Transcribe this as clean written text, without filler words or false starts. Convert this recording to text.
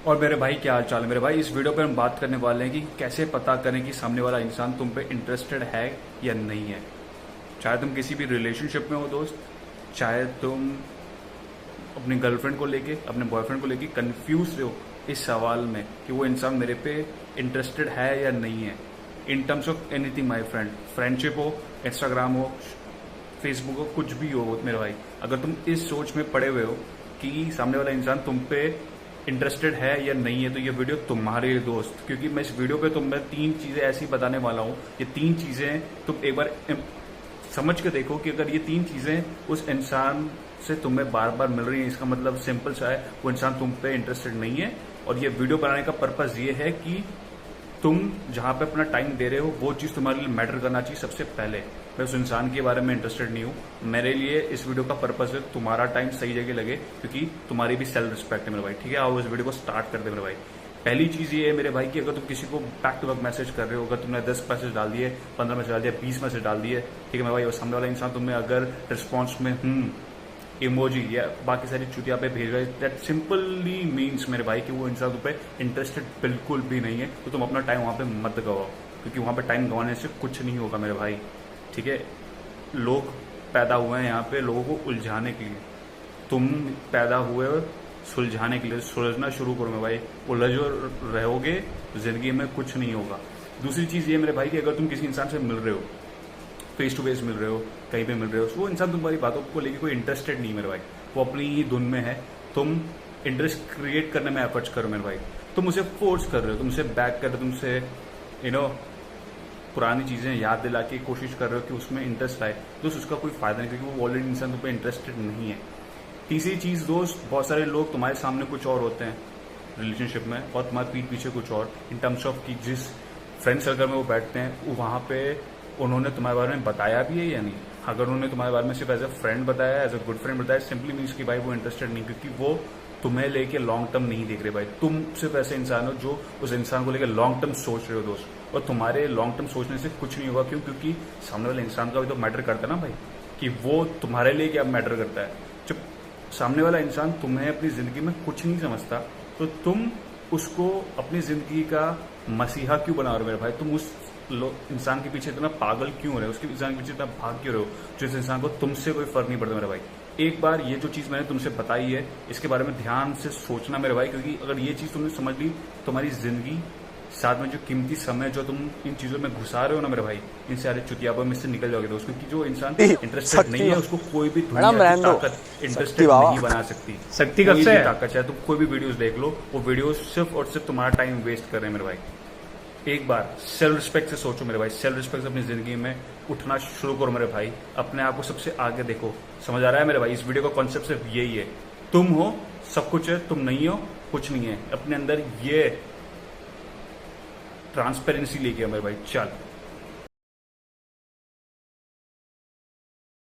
और मेरे भाई क्या हाल चाल है। मेरे भाई इस वीडियो पे हम बात करने वाले हैं कि कैसे पता करें कि सामने वाला इंसान तुम पे इंटरेस्टेड है या नहीं है। चाहे तुम किसी भी रिलेशनशिप में हो दोस्त, चाहे तुम अपनी गर्लफ्रेंड को लेके अपने बॉयफ्रेंड को लेके कंफ्यूज हो इस सवाल में कि वो इंसान मेरे पे इंटरेस्टेड है या नहीं है। In terms of anything my friend, friendship हो, इंस्टाग्राम हो, फेसबुक हो, कुछ भी हो मेरे भाई, अगर तुम इस सोच में पड़े हुए हो कि सामने वाला इंसान तुम पे इंटरेस्टेड है या नहीं है, तो ये वीडियो तुम्हारे लिए दोस्त। क्योंकि मैं इस वीडियो पे तुम्हें 3 चीजें ऐसी बताने वाला हूँ, ये 3 चीजें तुम एक बार समझ के देखो कि अगर ये 3 चीजें उस इंसान से तुम्हें बार बार मिल रही है, इसका मतलब सिंपल सा है वो इंसान तुम पे इंटरेस्टेड नहीं है। और ये वीडियो बनाने का पर्पज ये है कि तुम जहां पे अपना टाइम दे रहे हो वो चीज तुम्हारे लिए मैटर करना चाहिए सबसे पहले। मैं उस इंसान के बारे में इंटरेस्टेड नहीं हूँ। मेरे लिए इस वीडियो का पर्पज है तुम्हारा टाइम सही जगह लगे, क्योंकि तुम्हारी भी सेल्फ रिस्पेक्ट है मेरे भाई। ठीक है, आओ इस वीडियो को स्टार्ट कर दे मेरे भाई। पहली चीज ये है मेरे भाई कि अगर तुम किसी को बैक टू बैक मैसेज कर रहे हो, अगर तुमने 10 मैसेज डाल दिए, 15 मैसेज डाल दिया, 20 मैसेज डाल दिए, ठीक है मेरे भाई, और सामने वाला इंसान तुम्हें अगर रिस्पॉन्स में इमोजी या बाकी सारी चुतिया पे भेज रहे, दैट सिंपली मीन्स मेरे भाई कि वो इंसान तुम पे इंटरेस्टेड बिल्कुल भी नहीं है। तो तुम अपना टाइम वहां पे मत गवाओ, क्योंकि वहां पे टाइम गंवाने से कुछ नहीं होगा मेरे भाई। ठीक है, लोग पैदा हुए हैं यहाँ पे लोगों को उलझाने के लिए, तुम पैदा हुए हो सुलझाने के लिए। सुलझना शुरू करो मेरे भाई, उलझो रहोगे तो जिंदगी में कुछ नहीं होगा। दूसरी चीज ये मेरे भाई कि अगर तुम किसी इंसान से मिल रहे हो, फेस टू फेस मिल रहे हो, कहीं पे मिल रहे हो, वो इंसान तुम्हारी बातों को लेके कोई इंटरेस्टेड नहीं मेरे भाई, वो अपनी ही धुन में है। तुम इंटरेस्ट क्रिएट करने में एफर्ट्स करो मेरे भाई। तुम उसे फोर्स कर रहे हो, तुमसे बैक कर रहे हो, तुमसे पुरानी चीजें याद दिला के कोशिश कर रहे हो कि उसमें इंटरेस्ट आए, तो उसका कोई फायदा नहीं, क्योंकि वो ऑलरेडी इंसान तुम पे इंटरेस्टेड नहीं है। तीसरी चीज दोस्त, बहुत सारे लोग तुम्हारे सामने कुछ और होते हैं रिलेशनशिप में, और तुम्हारे पीठ पीछे कुछ और, इन टर्म्स ऑफ कि जिस फ्रेंड सर्कल में वो बैठते हैं वो वहां पे उन्होंने तुम्हारे बारे में बताया भी है या नहीं। अगर उन्होंने तुम्हारे बारे में सिर्फ एज ए फ्रेंड बताया, एज ए गुड फ्रेंड बताया, सिंपली मीन्स कि भाई वो इंटरेस्टेड नहीं, क्योंकि वो तुम्हें लेके लॉन्ग टर्म नहीं देख रहे भाई। तुम सिर्फ ऐसे इंसान हो जो उस इंसान को लेकर लॉन्ग टर्म सोच रहे हो दोस्त, और तुम्हारे लॉन्ग टर्म सोचने से कुछ नहीं होगा। क्यों? क्योंकि सामने वाले इंसान का भी तो मैटर करता है ना भाई, कि वो तुम्हारे लिए क्या मैटर करता है। जब सामने वाला इंसान तुम्हें अपनी जिंदगी में कुछ नहीं समझता, तो तुम उसको अपनी जिंदगी का मसीहा क्यों बना रहे हो मेरे भाई? तुम उस इंसान के पीछे इतना पागल क्यों हो रहे हो, उसके इंसान के पीछे इतना भाग क्यों रहे हो, जो इस इंसान को तुमसे कोई फर्क नहीं पड़ता मेरे भाई। एक बार ये जो चीज मैंने तुमसे बताई है, इसके बारे में ध्यान से सोचना मेरे भाई, क्योंकि अगर ये चीज तुमने समझ ली, तुम्हारी जिंदगी साथ में जो कीमती समय जो तुम इन चीजों में घुसा रहे हो ना मेरे भाई, इन सारे चुतियाबों में से निकल जाओगे दोस्त। क्योंकि जो इंसान इंटरेस्टेड नहीं है उसको कोई भी दुनिया की ताकत इंटरेस्टेड नहीं बना सकती। शक्ति कब से ताकत चाहे तुम कोई भी वीडियोस देख लो, वो वीडियोस सिर्फ और सिर्फ तुम्हारा टाइम वेस्ट कर रहे हैं मेरे भाई। एक बार सेल्फ रिस्पेक्ट से सोचो मेरे भाई, सेल्फ रिस्पेक्ट से अपनी जिंदगी में उठना शुरू करो मेरे भाई, अपने आप को सबसे आगे देखो। समझ आ रहा है मेरे भाई? इस वीडियो का कॉन्सेप्ट सिर्फ यही है, तुम हो सब कुछ है, तुम नहीं हो कुछ नहीं है। अपने अंदर ये ट्रांसपेरेंसी लेके आओ मेरे भाई। चल।